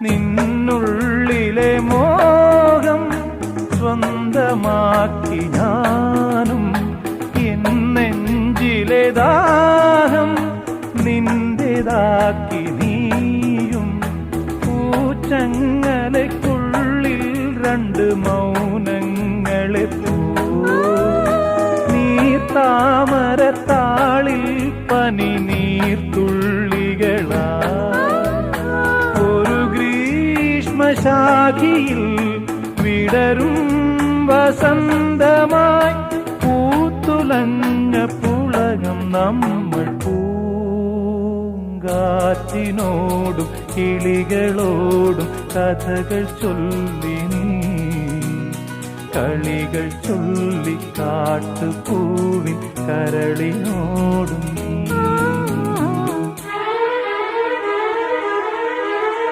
നിന്നുള്ളിലെ മോഹം സ്വന്തമാക്കി ഞാനും, എൻ നെഞ്ചിലെ ദാഹം നിന്റേതാക്കി നീയും. പൂച്ചങ്ങലയ്ക്കുള്ളിൽ രണ്ട് മൗനങ്ങളെ പോ, നീർത്താമരത്താളിൽ പനി നീർത്തുള്ളികളാ. ഒരു ഗ്രീഷ്മശാഖിയിൽ വിടരും വസന്തമായി പൂത്തുലഞ്ഞ പുളകം നമ്മൾ. പൂങ്കാറ്റിനോടും കിളികളോടും കഥകൾ ചൊല്ലി നീ, കളികൾ ചൊല്ലി കാട്ടുപൂവിൻ കരളിനോടും